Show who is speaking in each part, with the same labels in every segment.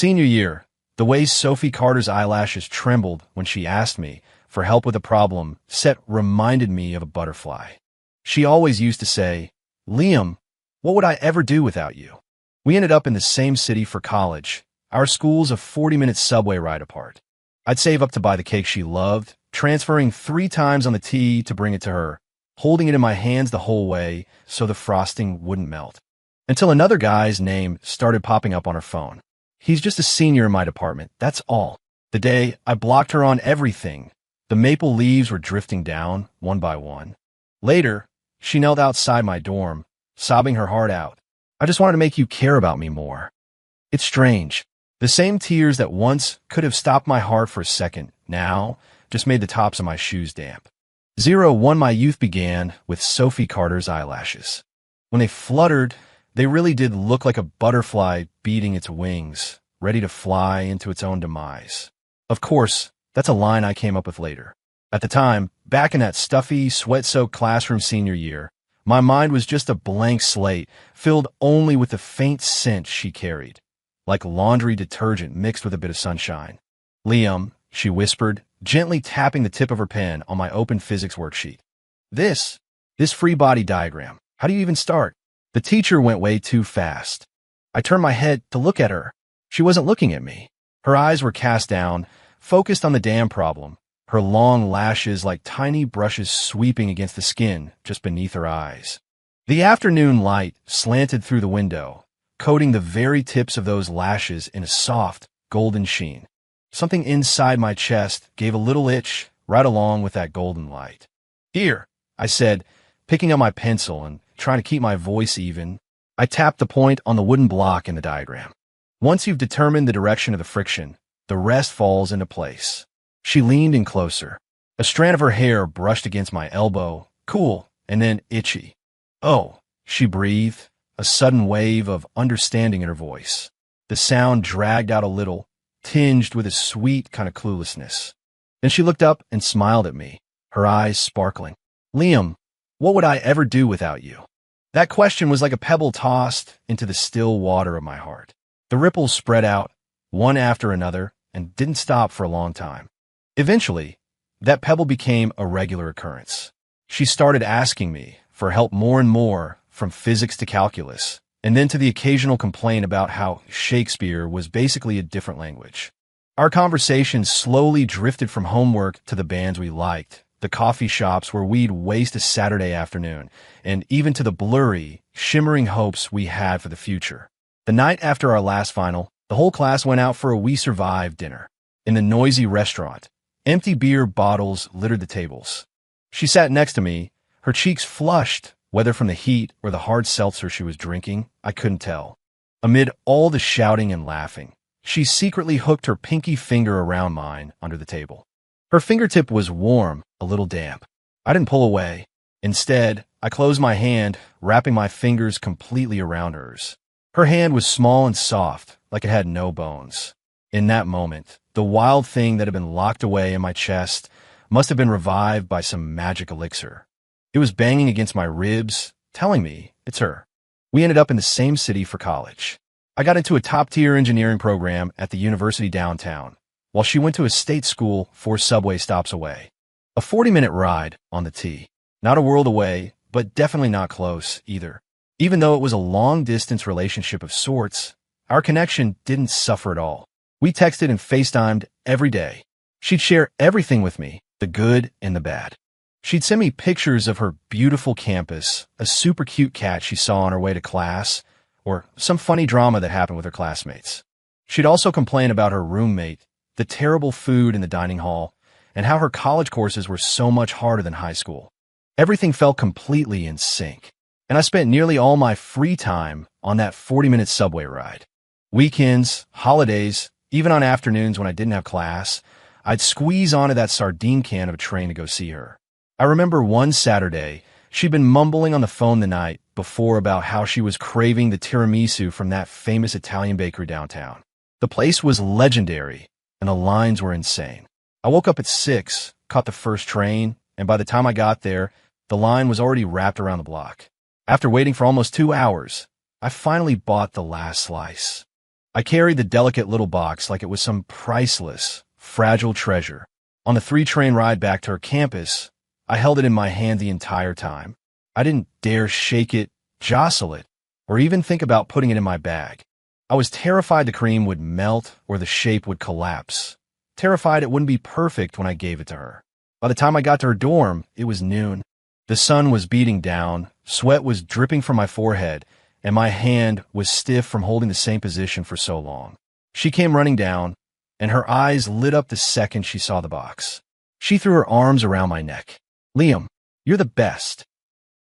Speaker 1: Senior year, the way Sophie Carter's eyelashes trembled when she asked me for help with a problem set reminded me of a butterfly. She always used to say, "Liam, what would I ever do without you?" We ended up in the same city for college, our schools a 40-minute subway ride apart. I'd save up to buy the cake she loved, transferring 3 times on the T to bring it to her, holding it in my hands the whole way so the frosting wouldn't melt. Until another guy's name started popping up on her phone. He's just a senior in my department, that's all. The day I blocked her on everything, the maple leaves were drifting down, one by one. Later, she knelt outside my dorm, sobbing her heart out. "I just wanted to make you care about me more." It's strange. The same tears that once could have stopped my heart for a second, now just made the tops of my shoes damp. 01 my youth began with Sophie Carter's eyelashes. When they fluttered, they really did look like a butterfly beating its wings, ready to fly into its own demise. Of course, that's a line I came up with later. At the time, back in that stuffy, sweat-soaked classroom senior year, my mind was just a blank slate, filled only with the faint scent she carried, like laundry detergent mixed with a bit of sunshine. "Liam," she whispered, gently tapping the tip of her pen on my open physics worksheet. This free body diagram. How do you even start?" The teacher went way too fast. I turned my head to look at her. She wasn't looking at me. Her eyes were cast down, focused on the damn problem, her long lashes like tiny brushes sweeping against the skin just beneath her eyes. The afternoon light slanted through the window, coating the very tips of those lashes in a soft, golden sheen. Something inside my chest gave a little itch right along with that golden light. "Here," I said, picking up my pencil and trying to keep my voice even. I tapped the point on the wooden block in the diagram. "Once you've determined the direction of the friction, the rest falls into place." She leaned in closer. A strand of her hair brushed against my elbow, cool and then itchy. "Oh," she breathed, a sudden wave of understanding in her voice. The sound dragged out a little, tinged with a sweet kind of cluelessness. Then she looked up and smiled at me, her eyes sparkling. "Liam, what would I ever do without you?" That question was like a pebble tossed into the still water of my heart. The ripples spread out, one after another, and didn't stop for a long time. Eventually, that pebble became a regular occurrence. She started asking me for help more and more, from physics to calculus, and then to the occasional complaint about how Shakespeare was basically a different language. Our conversations slowly drifted from homework to the bands we liked, the coffee shops where we'd waste a Saturday afternoon, and even to the blurry, shimmering hopes we had for the future. The night after our last final, the whole class went out for a We Survived dinner. In the noisy restaurant, empty beer bottles littered the tables. She sat next to me, her cheeks flushed, whether from the heat or the hard seltzer she was drinking, I couldn't tell. Amid all the shouting and laughing, she secretly hooked her pinky finger around mine under the table. Her fingertip was warm, a little damp. I didn't pull away. Instead, I closed my hand, wrapping my fingers completely around hers. Her hand was small and soft, like it had no bones. In that moment, the wild thing that had been locked away in my chest must have been revived by some magic elixir. It was banging against my ribs, telling me it's her. We ended up in the same city for college. I got into a top-tier engineering program at the university downtown, while she went to a state school 4 subway stops away. A 40-minute ride on the T. Not a world away, but definitely not close either. Even though it was a long-distance relationship of sorts, our connection didn't suffer at all. We texted and FaceTimed every day. She'd share everything with me, the good and the bad. She'd send me pictures of her beautiful campus, a super cute cat she saw on her way to class, or some funny drama that happened with her classmates. She'd also complain about her roommate, the terrible food in the dining hall, and how her college courses were so much harder than high school. Everything felt completely in sync, and I spent nearly all my free time on that 40-minute subway ride. Weekends, holidays, even on afternoons when I didn't have class, I'd squeeze onto that sardine can of a train to go see her. I remember one Saturday, she'd been mumbling on the phone the night before about how she was craving the tiramisu from that famous Italian bakery downtown. The place was legendary, and the lines were insane. I woke up at 6, caught the first train, and by the time I got there, the line was already wrapped around the block. After waiting for almost 2 hours, I finally bought the last slice. I carried the delicate little box like it was some priceless, fragile treasure. On the 3-train ride back to her campus, I held it in my hand the entire time. I didn't dare shake it, jostle it, or even think about putting it in my bag. I was terrified the cream would melt or the shape would collapse. Terrified it wouldn't be perfect when I gave it to her. By the time I got to her dorm, it was noon. The sun was beating down, sweat was dripping from my forehead, and my hand was stiff from holding the same position for so long. She came running down, and her eyes lit up the second she saw the box. She threw her arms around my neck. "Liam, you're the best."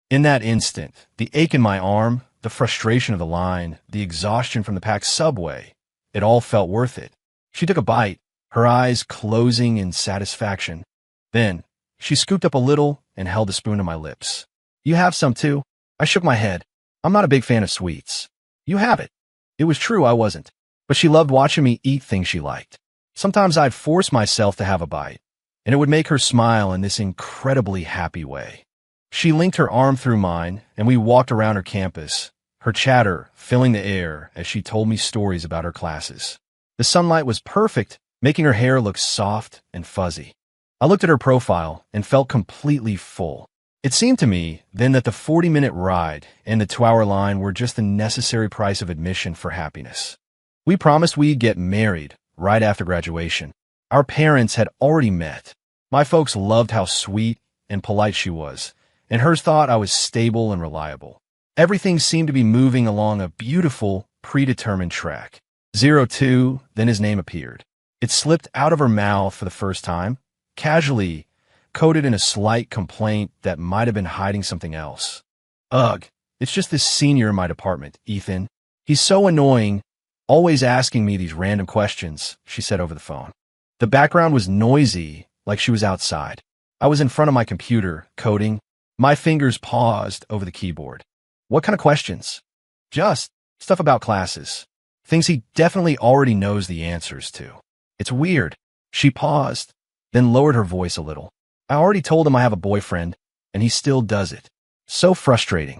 Speaker 1: In that instant, the ache in my arm, the frustration of the line, the exhaustion from the packed subway, it all felt worth it. She took a bite, her eyes closing in satisfaction. Then, she scooped up a little and held the spoon to my lips. "You have some too?" I shook my head. "I'm not a big fan of sweets." "You have it." It was true I wasn't, but she loved watching me eat things she liked. Sometimes I'd force myself to have a bite, and it would make her smile in this incredibly happy way. She linked her arm through mine, and we walked around her campus, her chatter filling the air as she told me stories about her classes. The sunlight was perfect, making her hair look soft and fuzzy. I looked at her profile and felt completely full. It seemed to me then that the 40-minute ride and the 2-hour line were just the necessary price of admission for happiness. We promised we'd get married right after graduation. Our parents had already met. My folks loved how sweet and polite she was, and hers thought I was stable and reliable. Everything seemed to be moving along a beautiful, predetermined track. 02, then his name appeared. It slipped out of her mouth for the first time, casually, coded in a slight complaint that might have been hiding something else. "Ugh, it's just this senior in my department, Ethan. He's so annoying, always asking me these random questions," she said over the phone. The background was noisy, like she was outside. I was in front of my computer, coding. My fingers paused over the keyboard. "What kind of questions?" "Just stuff about classes. Things he definitely already knows the answers to." "It's weird." She paused, then lowered her voice a little. "I already told him I have a boyfriend, and he still does it. So frustrating."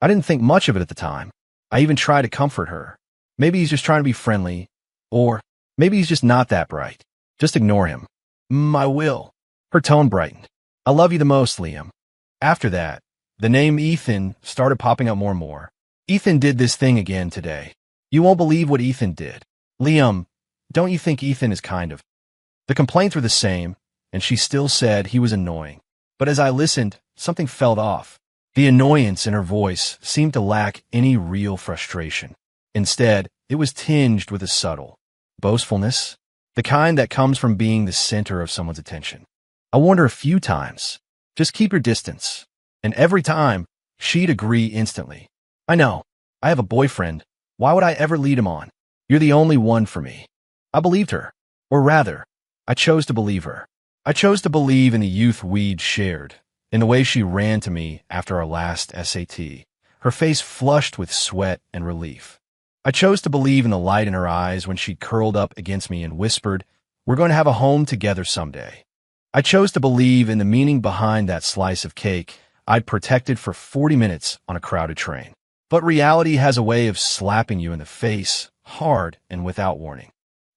Speaker 1: I didn't think much of it at the time. I even tried to comfort her. Maybe he's just trying to be friendly, or maybe he's just not that bright. Just ignore him. "I will." Her tone brightened. "I love you the most, Liam." After that, the name Ethan started popping up more and more. "Ethan did this thing again today. You won't believe what Ethan did. Liam, don't you think Ethan is kind of..." The complaints were the same, and she still said he was annoying. But as I listened, something felt off. The annoyance in her voice seemed to lack any real frustration. Instead, it was tinged with a subtle boastfulness, the kind that comes from being the center of someone's attention. I warned her a few times, "Just keep your distance." And every time, she'd agree instantly. "I know. I have a boyfriend. Why would I ever lead him on? You're the only one for me." I believed her. Or rather, I chose to believe her. I chose to believe in the youth we'd shared, in the way she ran to me after our last SAT, her face flushed with sweat and relief. I chose to believe in the light in her eyes when she curled up against me and whispered, "We're going to have a home together someday." I chose to believe in the meaning behind that slice of cake I'd protected for 40 minutes on a crowded train. But reality has a way of slapping you in the face, hard and without warning.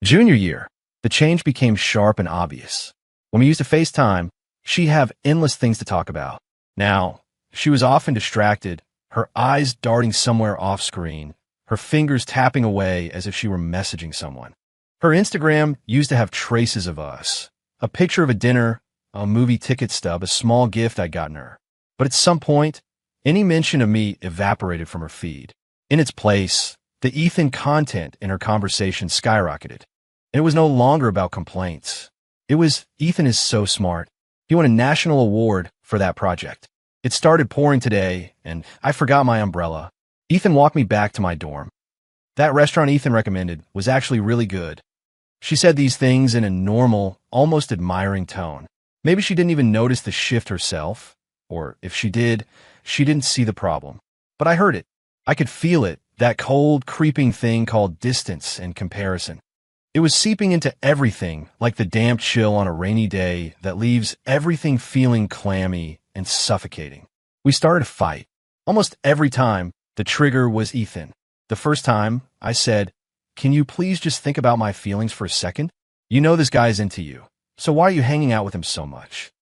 Speaker 1: Junior year, the change became sharp and obvious. When we used to FaceTime, she'd have endless things to talk about. Now, she was often distracted, her eyes darting somewhere off screen, her fingers tapping away as if she were messaging someone. Her Instagram used to have traces of us. A picture of a dinner, a movie ticket stub, a small gift I'd gotten her. But at some point, any mention of me evaporated from her feed. In its place, the Ethan content in her conversation skyrocketed. And it was no longer about complaints. It was, "Ethan is so smart. He won a national award for that project. It started pouring today, and I forgot my umbrella. Ethan walked me back to my dorm. That restaurant Ethan recommended was actually really good." She said these things in a normal, almost admiring tone. Maybe she didn't even notice the shift herself, or if she did, she didn't see the problem. But I heard it. I could feel it, that cold, creeping thing called distance and comparison. It was seeping into everything like the damp chill on a rainy day that leaves everything feeling clammy and suffocating. We started a fight. Almost every time, the trigger was Ethan. The first time, I said, can you please just think about my feelings for a second? You know this guy's into you, so why are you hanging out with him so much?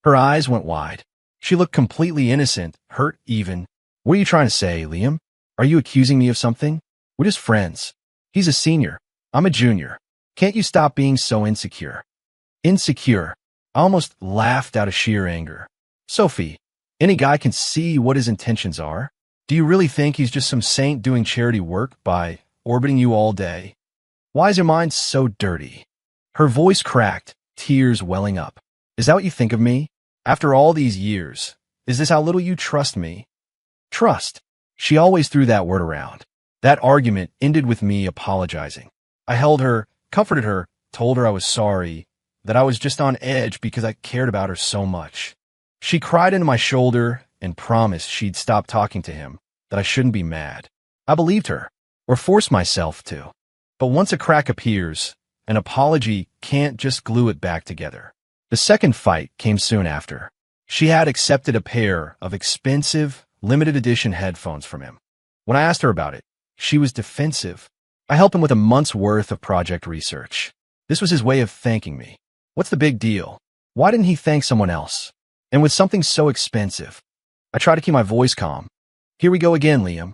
Speaker 1: Her eyes went wide. She looked completely innocent, hurt even. What are you trying to say, Liam? Are you accusing me of something? We're just friends. He's a senior. I'm a junior. Can't you stop being so insecure? Insecure? I almost laughed out of sheer anger. Sophie, any guy can see what his intentions are. Do you really think he's just some saint doing charity work by orbiting you all day? Why is your mind so dirty? Her voice cracked, tears welling up. Is that what you think of me? After all these years, is this how little you trust me? Trust. She always threw that word around. That argument ended with me apologizing. I held her, comforted her, told her I was sorry, that I was just on edge because I cared about her so much. She cried into my shoulder and promised she'd stop talking to him, that I shouldn't be mad. I believed her, or forced myself to. But once a crack appears, an apology can't just glue it back together. The second fight came soon after. She had accepted a pair of expensive, limited edition headphones from him. When I asked her about it, she was defensive. I helped him with a month's worth of project research. This was his way of thanking me. What's the big deal? Why didn't he thank someone else? And with something so expensive. I tried to keep my voice calm. Here we go again, Liam.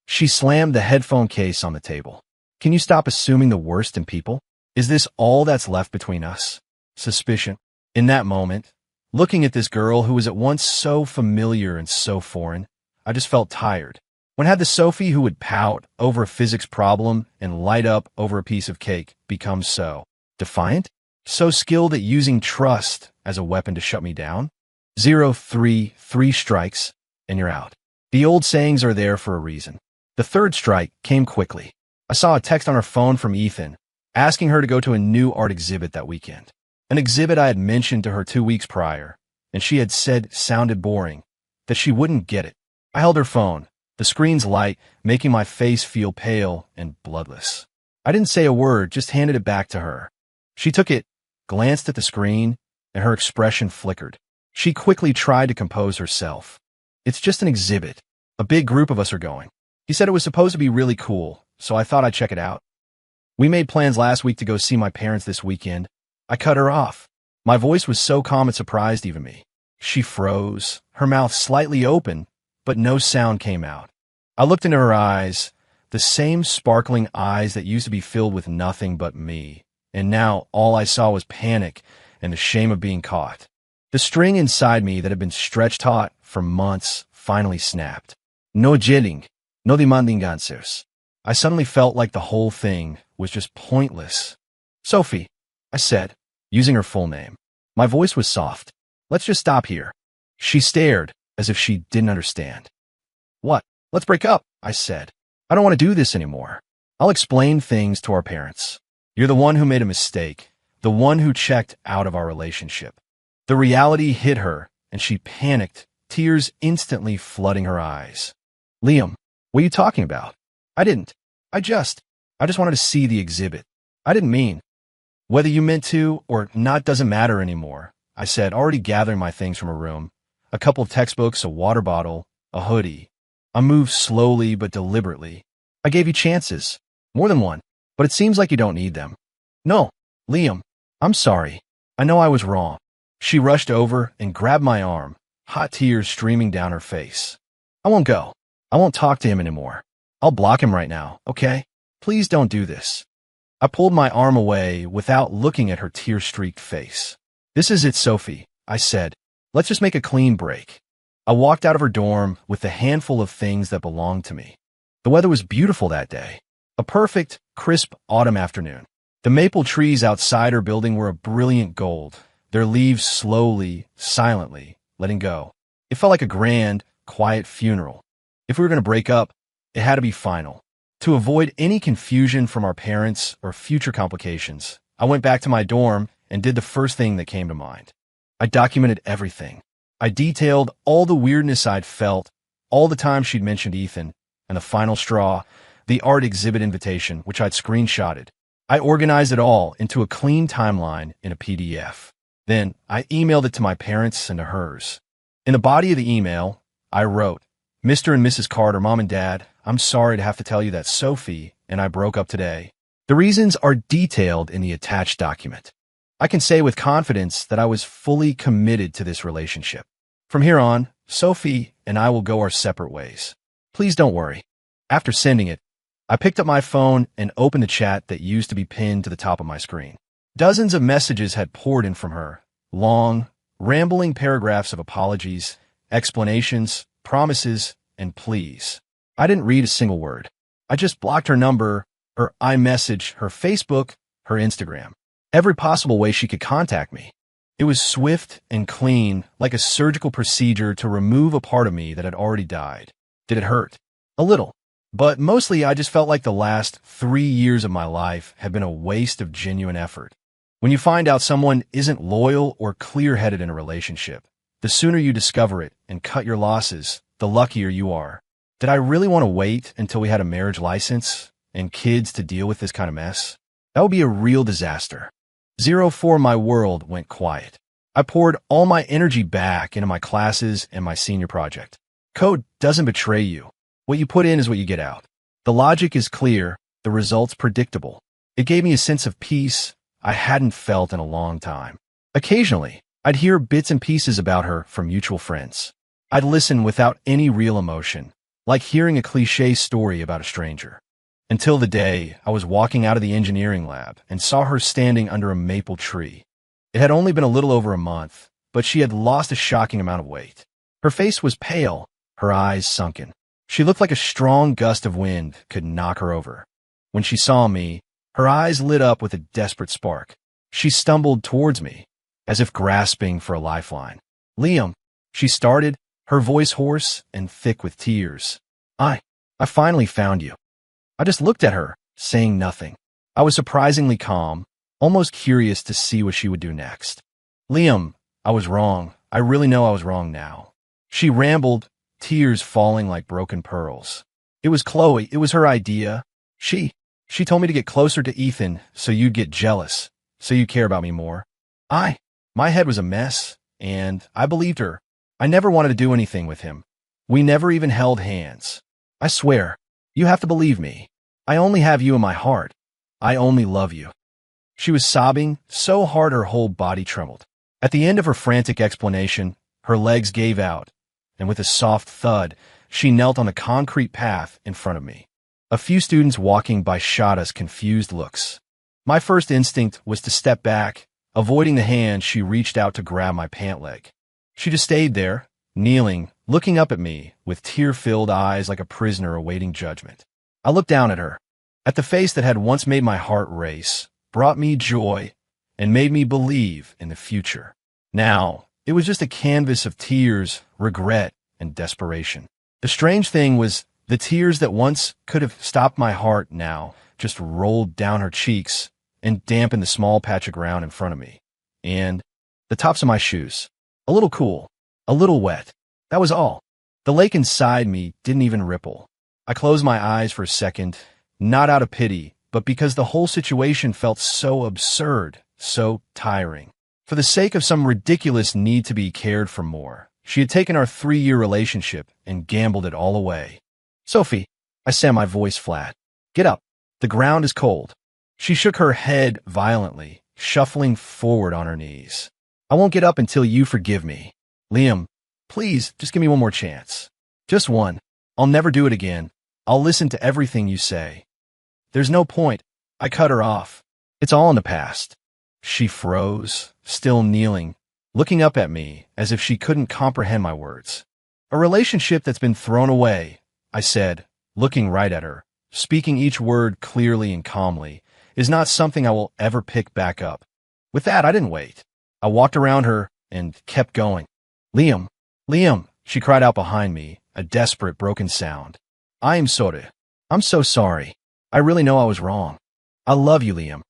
Speaker 1: She slammed the headphone case on the table. Can you stop assuming the worst in people? Is this all that's left between us? Suspicion. In that moment, looking at this girl who was at once so familiar and so foreign, I just felt tired. When had the Sophie who would pout over a physics problem and light up over a piece of cake become so defiant? So skilled at using trust as a weapon to shut me down? 3 strikes, and you're out. The old sayings are there for a reason. The third strike came quickly. I saw a text on her phone from Ethan, asking her to go to a new art exhibit that weekend. An exhibit I had mentioned to her 2 weeks prior, and she had said sounded boring, that she wouldn't get it. I held her phone, the screen's light making my face feel pale and bloodless. I didn't say a word, just handed it back to her. She took it, glanced at the screen, and her expression flickered. She quickly tried to compose herself. It's just an exhibit. A big group of us are going. He said it was supposed to be really cool, so I thought I'd check it out. We made plans last week to go see my parents this weekend. I cut her off. My voice was so calm it surprised even me. She froze, her mouth slightly open, but no sound came out. I looked into her eyes, the same sparkling eyes that used to be filled with nothing but me, and now all I saw was panic and the shame of being caught. The string inside me that had been stretched taut for months finally snapped. No yelling, no demanding answers. I suddenly felt like the whole thing was just pointless. Sophie, I said, using her full name. My voice was soft. Let's just stop here. She stared as if she didn't understand. What? Let's break up, I said. I don't want to do this anymore. I'll explain things to our parents. You're the one who made a mistake, the one who checked out of our relationship. The reality hit her, and she panicked, tears instantly flooding her eyes. Liam, what are you talking about? I didn't. I just wanted to see the exhibit. I didn't mean. Whether you meant to or not doesn't matter anymore, I said, already gathering my things from her room. A couple of textbooks, a water bottle, a hoodie. I moved slowly but deliberately. I gave you chances. More than one. But it seems like you don't need them. No, Liam, I'm sorry. I know I was wrong. She rushed over and grabbed my arm, hot tears streaming down her face. I won't go. I won't talk to him anymore. I'll block him right now, okay? Please don't do this. I pulled my arm away without looking at her tear-streaked face. This is it, Sophie, I said. Let's just make a clean break. I walked out of her dorm with a handful of things that belonged to me. The weather was beautiful that day. A perfect, crisp autumn afternoon. The maple trees outside her building were a brilliant gold, their leaves slowly, silently, letting go. It felt like a grand, quiet funeral. If we were going to break up, it had to be final. To avoid any confusion from our parents or future complications, I went back to my dorm and did the first thing that came to mind. I documented everything. I detailed all the weirdness I'd felt, all the times she'd mentioned Ethan, and the final straw, the art exhibit invitation, which I'd screenshotted. I organized it all into a clean timeline in a PDF. Then I emailed it to my parents and to hers. In the body of the email, I wrote, Mr. and Mrs. Carter, Mom and Dad, I'm sorry to have to tell you that Sophie and I broke up today. The reasons are detailed in the attached document. I can say with confidence that I was fully committed to this relationship. From here on, Sophie and I will go our separate ways. Please don't worry. After sending it, I picked up my phone and opened the chat that used to be pinned to the top of my screen. Dozens of messages had poured in from her. Long, rambling paragraphs of apologies, explanations, promises, and pleas. I didn't read a single word. I just blocked her number, her iMessage, her Facebook, her Instagram. Every possible way she could contact me. It was swift and clean, like a surgical procedure to remove a part of me that had already died. Did it hurt? A little. But mostly I just felt like the last 3 years of my life had been a waste of genuine effort. When you find out someone isn't loyal or clear-headed in a relationship, the sooner you discover it and cut your losses, the luckier you are. Did I really want to wait until we had a marriage license and kids to deal with this kind of mess? That would be a real disaster. 04 my world went quiet. I poured all my energy back into my classes and my senior project. Code doesn't betray you. What you put in is what you get out. The logic is clear, the results predictable. It gave me a sense of peace I hadn't felt in a long time. Occasionally, I'd hear bits and pieces about her from mutual friends. I'd listen without any real emotion, like hearing a cliché story about a stranger. Until the day I was walking out of the engineering lab and saw her standing under a maple tree. It had only been a little over a month, but she had lost a shocking amount of weight. Her face was pale, her eyes sunken. She looked like a strong gust of wind could knock her over. When she saw me, her eyes lit up with a desperate spark. She stumbled towards me, as if grasping for a lifeline. Liam, she started, her voice hoarse and thick with tears. I finally found you. I just looked at her, saying nothing. I was surprisingly calm, almost curious to see what she would do next. Liam, I was wrong. I really know I was wrong now. She rambled, tears falling like broken pearls. It was Chloe. It was her idea. She told me to get closer to Ethan so you'd get jealous, so you'd care about me more. My head was a mess, and I believed her. I never wanted to do anything with him. We never even held hands. I swear, you have to believe me. I only have you in my heart. I only love you. She was sobbing so hard her whole body trembled. At the end of her frantic explanation, her legs gave out, and with a soft thud, she knelt on the concrete path in front of me. A few students walking by shot us confused looks. My first instinct was to step back, avoiding the hand she reached out to grab my pant leg. She just stayed there, kneeling, looking up at me with tear-filled eyes like a prisoner awaiting judgment. I looked down at her, at the face that had once made my heart race, brought me joy, and made me believe in the future. Now, it was just a canvas of tears, regret, and desperation. The strange thing was the tears that once could have stopped my heart now just rolled down her cheeks and dampened the small patch of ground in front of me. And the tops of my shoes. A little cool, a little wet. That was all. The lake inside me didn't even ripple. I closed my eyes for a second, not out of pity, but because the whole situation felt so absurd, so tiring. For the sake of some ridiculous need to be cared for more, she had taken our 3-year relationship and gambled it all away. Sophie, I said, my voice flat. Get up. The ground is cold. She shook her head violently, shuffling forward on her knees. I won't get up until you forgive me. Liam, please, just give me one more chance. Just one. I'll never do it again. I'll listen to everything you say. There's no point. I cut her off. It's all in the past. She froze, still kneeling, looking up at me as if she couldn't comprehend my words. A relationship that's been thrown away, I said, looking right at her, speaking each word clearly and calmly, is not something I will ever pick back up. With that, I didn't wait. I walked around her and kept going. Liam, Liam, she cried out behind me, a desperate, broken sound. I am sorry. I'm so sorry. I really know I was wrong. I love you, Liam.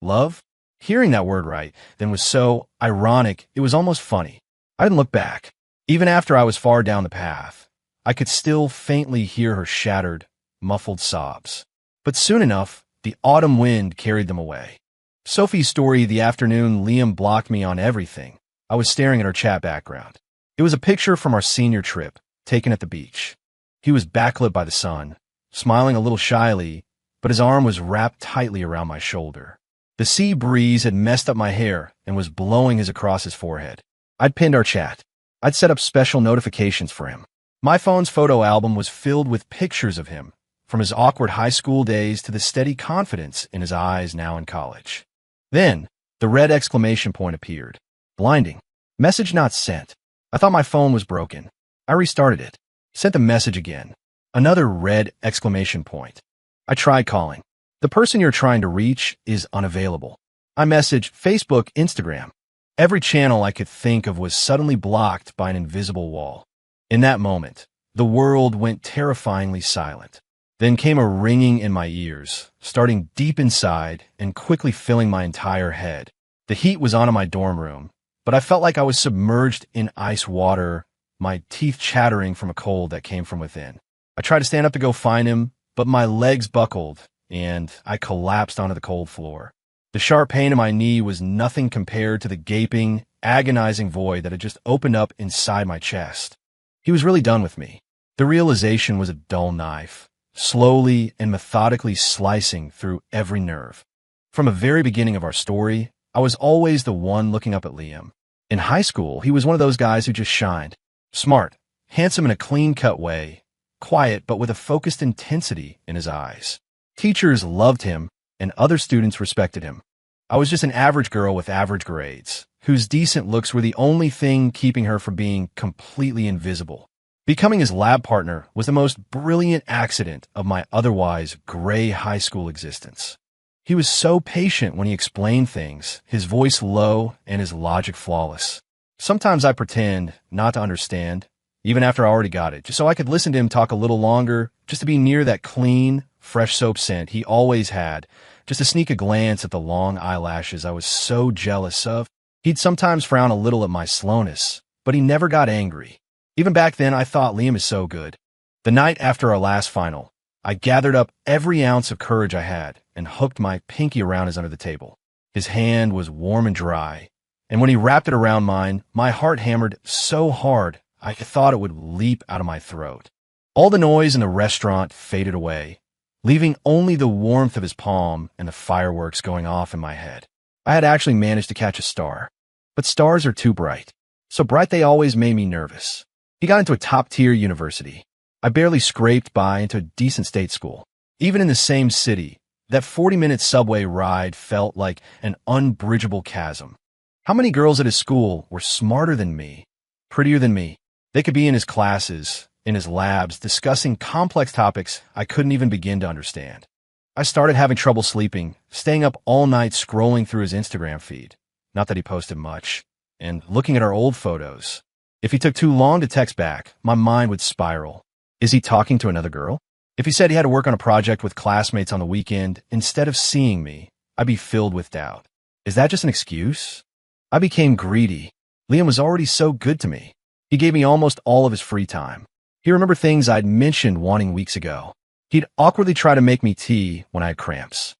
Speaker 1: Love? Hearing that word right then was so ironic, it was almost funny. I didn't look back. Even after I was far down the path, I could still faintly hear her shattered, muffled sobs. But soon enough, the autumn wind carried them away. Sophie's story the afternoon Liam blocked me on everything. I was staring at her chat background. It was a picture from our senior trip, taken at the beach. He was backlit by the sun, smiling a little shyly, but his arm was wrapped tightly around my shoulder. The sea breeze had messed up my hair and was blowing his across his forehead. I'd pinned our chat. I'd set up special notifications for him. My phone's photo album was filled with pictures of him, from his awkward high school days to the steady confidence in his eyes now in college. Then, the red exclamation point appeared. Blinding. Message not sent. I thought my phone was broken. I restarted it. Sent the message again. Another red exclamation point. I tried calling. The person you're trying to reach is unavailable. I messaged Facebook, Instagram. Every channel I could think of was suddenly blocked by an invisible wall. In that moment, the world went terrifyingly silent. Then came a ringing in my ears, starting deep inside and quickly filling my entire head. The heat was on in my dorm room, but I felt like I was submerged in ice water, my teeth chattering from a cold that came from within. I tried to stand up to go find him, but my legs buckled, and I collapsed onto the cold floor. The sharp pain in my knee was nothing compared to the gaping, agonizing void that had just opened up inside my chest. He was really done with me. The realization was a dull knife, slowly and methodically slicing through every nerve. From the very beginning of our story, I was always the one looking up at Liam. In high school, he was one of those guys who just shined. Smart, handsome in a clean-cut way, quiet but with a focused intensity in his eyes. Teachers loved him, and other students respected him. I was just an average girl with average grades, whose decent looks were the only thing keeping her from being completely invisible. Becoming his lab partner was the most brilliant accident of my otherwise gray high school existence. He was so patient when he explained things, his voice low and his logic flawless. Sometimes I pretend not to understand, even after I already got it, just so I could listen to him talk a little longer, just to be near that clean, fresh soap scent he always had, just to sneak a glance at the long eyelashes I was so jealous of. He'd sometimes frown a little at my slowness, but he never got angry. Even back then, I thought Liam is so good. The night after our last final, I gathered up every ounce of courage I had and hooked my pinky around his under the table. His hand was warm and dry, and when he wrapped it around mine, my heart hammered so hard I thought it would leap out of my throat. All the noise in the restaurant faded away, leaving only the warmth of his palm and the fireworks going off in my head. I had actually managed to catch a star, but stars are too bright. So bright they always made me nervous. He got into a top-tier university. I barely scraped by into a decent state school. Even in the same city, that 40-minute subway ride felt like an unbridgeable chasm. How many girls at his school were smarter than me, prettier than me? They could be in his classes, in his labs, discussing complex topics I couldn't even begin to understand. I started having trouble sleeping, staying up all night scrolling through his Instagram feed. Not that he posted much. And looking at our old photos. If he took too long to text back, my mind would spiral. Is he talking to another girl? If he said he had to work on a project with classmates on the weekend, instead of seeing me, I'd be filled with doubt. Is that just an excuse? I became greedy. Liam was already so good to me. He gave me almost all of his free time. He remembered things I'd mentioned wanting weeks ago. He'd awkwardly try to make me tea when I had cramps.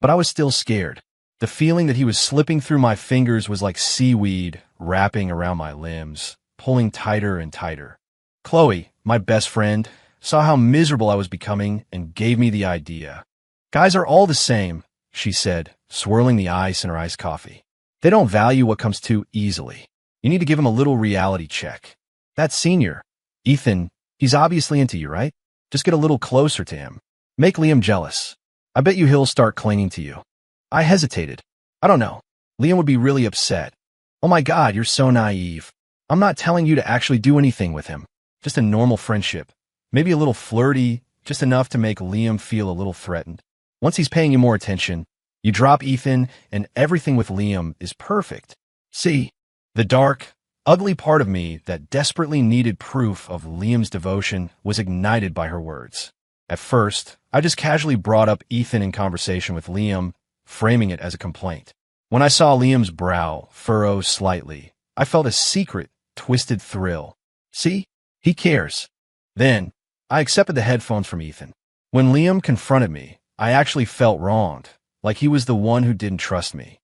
Speaker 1: But I was still scared. The feeling that he was slipping through my fingers was like seaweed wrapping around my limbs, pulling tighter and tighter. Chloe, my best friend, saw how miserable I was becoming and gave me the idea. Guys are all the same, she said, swirling the ice in her iced coffee. They don't value what comes too easily. You need to give him a little reality check. That senior, Ethan, he's obviously into you, right? Just get a little closer to him. Make Liam jealous. I bet you he'll start clinging to you. I hesitated. I don't know. Liam would be really upset. Oh my God, you're so naive. I'm not telling you to actually do anything with him. Just a normal friendship. Maybe a little flirty, just enough to make Liam feel a little threatened. Once he's paying you more attention, you drop Ethan and everything with Liam is perfect. See, the dark, ugly part of me that desperately needed proof of Liam's devotion was ignited by her words. At first, I just casually brought up Ethan in conversation with Liam, framing it as a complaint. When I saw Liam's brow furrow slightly, I felt a secret, twisted thrill. See? He cares. Then, I accepted the headphones from Ethan. When Liam confronted me, I actually felt wronged, like he was the one who didn't trust me.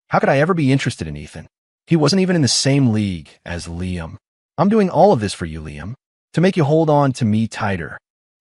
Speaker 1: How could I ever be interested in Ethan? He wasn't even in the same league as Liam. I'm doing all of this for you, Liam, to make you hold on to me tighter.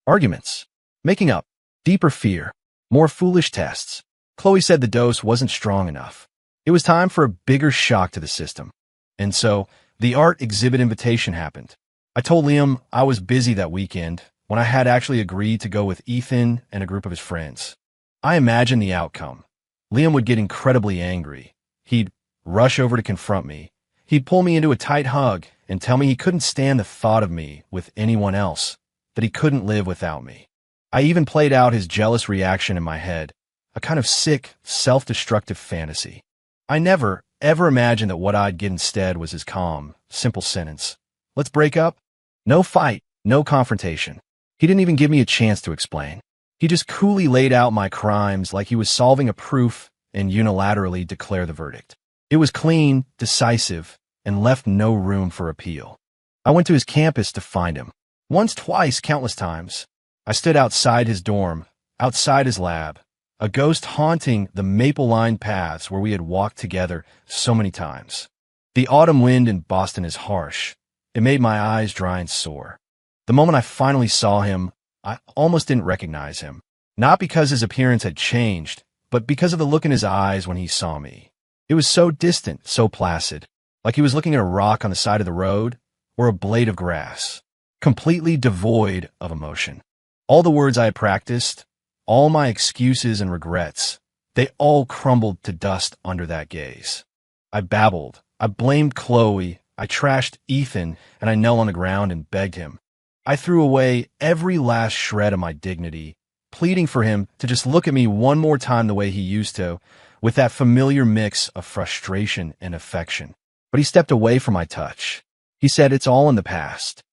Speaker 1: Arguments. Making up. Deeper fear. More foolish tests. Chloe said the dose wasn't strong enough. It was time for a bigger shock to the system. And so, the art exhibit invitation happened. I told Liam I was busy that weekend when I had actually agreed to go with Ethan and a group of his friends. I imagined the outcome. Liam would get incredibly angry. He'd rush over to confront me. He'd pull me into a tight hug and tell me he couldn't stand the thought of me with anyone else, that he couldn't live without me. I even played out his jealous reaction in my head, a kind of sick, self-destructive fantasy. I never, ever imagined that what I'd get instead was his calm, simple sentence. Let's break up? No fight, no confrontation. He didn't even give me a chance to explain. He just coolly laid out my crimes like he was solving a proof and unilaterally declare the verdict. It was clean, decisive, and left no room for appeal. I went to his campus to find him. Once, twice, countless times. I stood outside his dorm, outside his lab, a ghost haunting the maple-lined paths where we had walked together so many times. The autumn wind in Boston is harsh. It made my eyes dry and sore. The moment I finally saw him, I almost didn't recognize him. Not because his appearance had changed, but because of the look in his eyes when he saw me. It was so distant, so placid, like he was looking at a rock on the side of the road or a blade of grass, completely devoid of emotion. All the words I had practiced, all my excuses and regrets, they all crumbled to dust under that gaze. I babbled. I blamed Chloe. I trashed Ethan, and I knelt on the ground and begged him. I threw away every last shred of my dignity, pleading for him to just look at me one more time the way he used to, with that familiar mix of frustration and affection. But he stepped away from my touch. He said, "It's all in the past."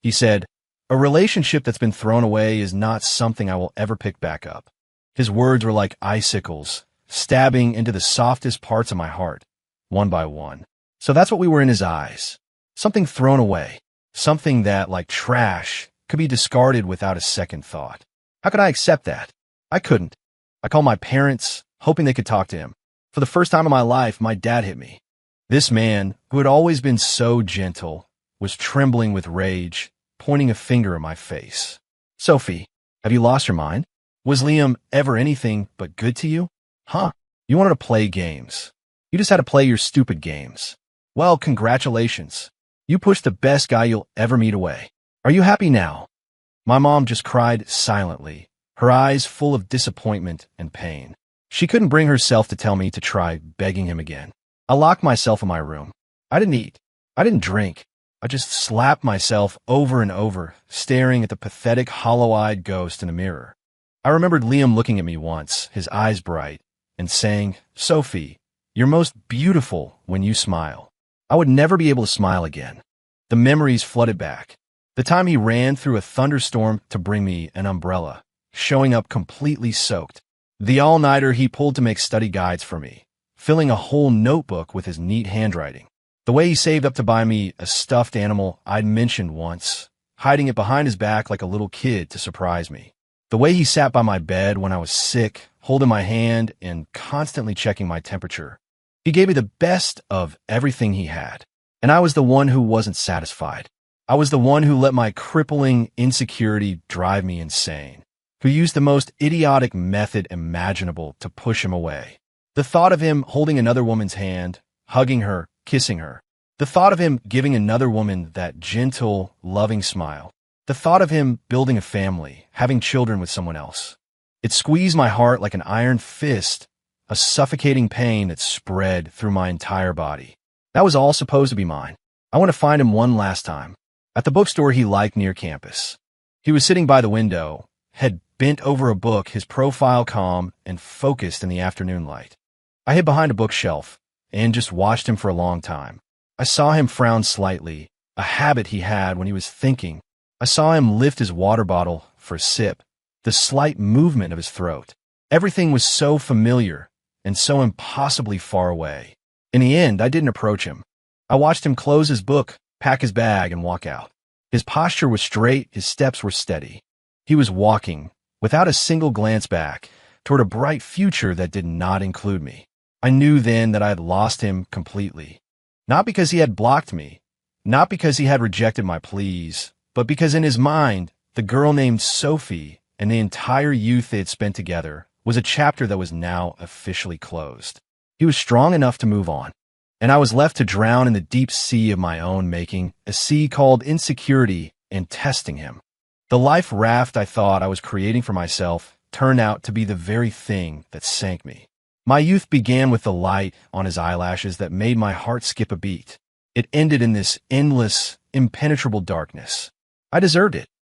Speaker 1: He said, "A relationship that's been thrown away is not something I will ever pick back up." His words were like icicles, stabbing into the softest parts of my heart, one by one. So that's what we were in his eyes. Something thrown away. Something that, like trash, could be discarded without a second thought. How could I accept that? I couldn't. I called my parents, hoping they could talk to him. For the first time in my life, my dad hit me. This man, who had always been so gentle, was trembling with rage, pointing a finger at my face. "Sophie, have you lost your mind? Was Liam ever anything but good to you? Huh? You wanted to play games. You just had to play your stupid games. Well, congratulations. You pushed the best guy you'll ever meet away. Are you happy now?" My mom just cried silently, her eyes full of disappointment and pain. She couldn't bring herself to tell me to try begging him again. I locked myself in my room. I didn't eat. I didn't drink. I just slapped myself over and over, staring at the pathetic, hollow-eyed ghost in the mirror. I remembered Liam looking at me once, his eyes bright, and saying, "Sophie, you're most beautiful when you smile." I would never be able to smile again. The memories flooded back. The time he ran through a thunderstorm to bring me an umbrella, showing up completely soaked. The all-nighter he pulled to make study guides for me, filling a whole notebook with his neat handwriting. The way he saved up to buy me a stuffed animal I'd mentioned once, hiding it behind his back like a little kid to surprise me. The way he sat by my bed when I was sick, holding my hand and constantly checking my temperature. He gave me the best of everything he had, and I was the one who wasn't satisfied. I was the one who let my crippling insecurity drive me insane, who used the most idiotic method imaginable to push him away. The thought of him holding another woman's hand, hugging her, kissing her. The thought of him giving another woman that gentle, loving smile. The thought of him building a family, having children with someone else. It squeezed my heart like an iron fist, a suffocating pain that spread through my entire body. That was all supposed to be mine. I want to find him one last time. At the bookstore he liked near campus. He was sitting by the window, head bent over a book, his profile calm and focused in the afternoon light. I hid behind a bookshelf and just watched him for a long time. I saw him frown slightly, a habit he had when he was thinking. I saw him lift his water bottle for a sip, the slight movement of his throat. Everything was so familiar and so impossibly far away. In the end, I didn't approach him. I watched him close his book, pack his bag, and walk out. His posture was straight, his steps were steady. He was walking, without a single glance back, toward a bright future that did not include me. I knew then that I had lost him completely. Not because he had blocked me, not because he had rejected my pleas, but because in his mind, the girl named Sophie and the entire youth they had spent together was a chapter that was now officially closed. He was strong enough to move on, and I was left to drown in the deep sea of my own making, a sea called insecurity and testing him. The life raft I thought I was creating for myself turned out to be the very thing that sank me. My youth began with the light on his eyelashes that made my heart skip a beat. It ended in this endless, impenetrable darkness. I deserved it.